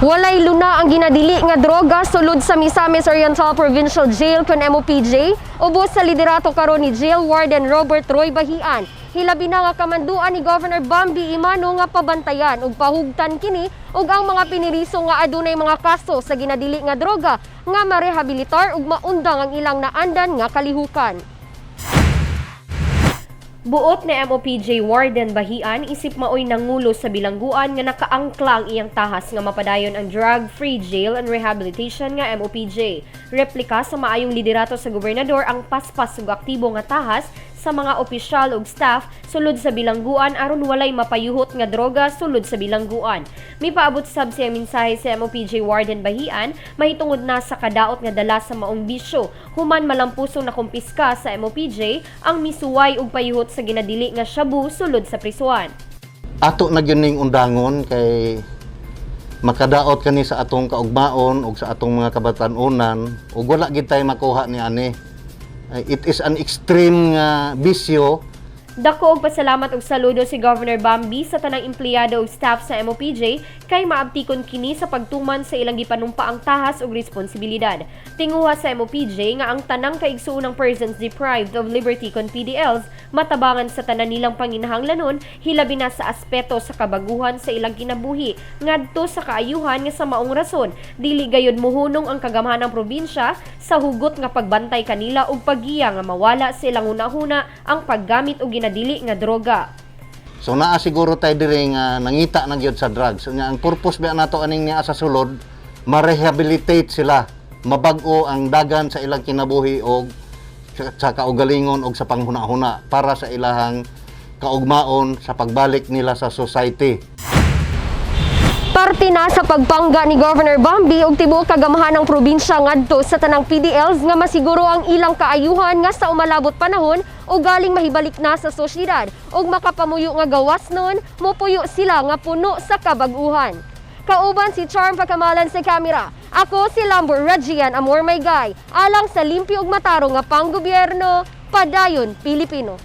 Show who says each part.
Speaker 1: Walay luna ang ginadili nga droga sulod sa Misamis Oriental Provincial Jail kon MOPJ ubos sa liderato karon ni Jail Warden Robert Roy Bahian. Hilabi na nga kamanduan ni Governor Bambi Imano nga pabantayan ug pahugtan kini ug ang mga piniriso nga adunay mga kaso sa ginadili nga droga nga marehabilitar ug maundang ang ilang naandan nga kalihukan. Buot ni MOPJ Warden Bahian isip maoy nangulo sa bilangguan nga nakaangklang iyang tahas nga mapadayon ang drug-free jail and rehabilitation nga MOPJ. Replika sa maayong liderato sa gobernador ang paspas ug aktibo nga tahas sa mga opisyal ug staff sulod sa bilangguan aron walay mapayuhot nga droga sulod sa bilangguan. Mipaabot sab siya mensahe sa MOPJ Warden Bahian mahitungod na sa kadaot nga dala sa maong bisyo human malampusong nakumpiska sa MOPJ ang misuway ug payuhot sa ginadili nga shabu sulod sa prisuan.
Speaker 2: Ato na gyud ning undangon kay makadaot kani sa atong kaugmaon ug sa atong mga kabatan-onan ug wala gid tay makuha ni ani. It is an extreme bisyo.
Speaker 1: Dako og pasalamat ug saludo si Governor Bambi sa tanang empleyado ug staff sa MOPJ kay maabtikon kini sa pagtuman sa ilang gipanumpaang tahas ug responsibilidad. Tinguha sa MOPJ nga ang tanang kaigsuonang persons deprived of liberty kon PDLs matabangan sa tanan nilang panginahanglanon hilabi na sa aspeto sa kabaguhan sa ilang kinabuhi ngadto sa kaayuhan nga sa maong rason dili gayud mohunong ang kagamhanang probinsya sa hugot nga pagbantay kanila ug paggiya nga mawala sa ilang hunahuna ang paggamit og ginadili nga droga.
Speaker 2: So naa siguro tay diri nga nangita na gyud sa drugs. So, ang purpose ba nato aning niya sa sulod ma-rehabilitate sila, mabag-o ang dagan sa ilang kinabuhi og sa kaugalingon og sa panghuna-huna para sa ilahang kaugmaon sa pagbalik nila sa society.
Speaker 1: Parte na sa pagpangga ni Governor Bambi og tibuok kagamahanang probinsya ngadto sa tanang PDLs nga masiguro ang ilang kaayuhan nga sa umalabot panahon o galing mahibalik na sa sosyedad ug makapamuyo nga gawas nun mopuyo sila nga puno sa kabaguhan. Kauban si Charm Pagkamalan sa kamera. Ako si Lambor Regian Amor Maygay alang sa limpyo ug matarong nga panggobyerno padayon Pilipino.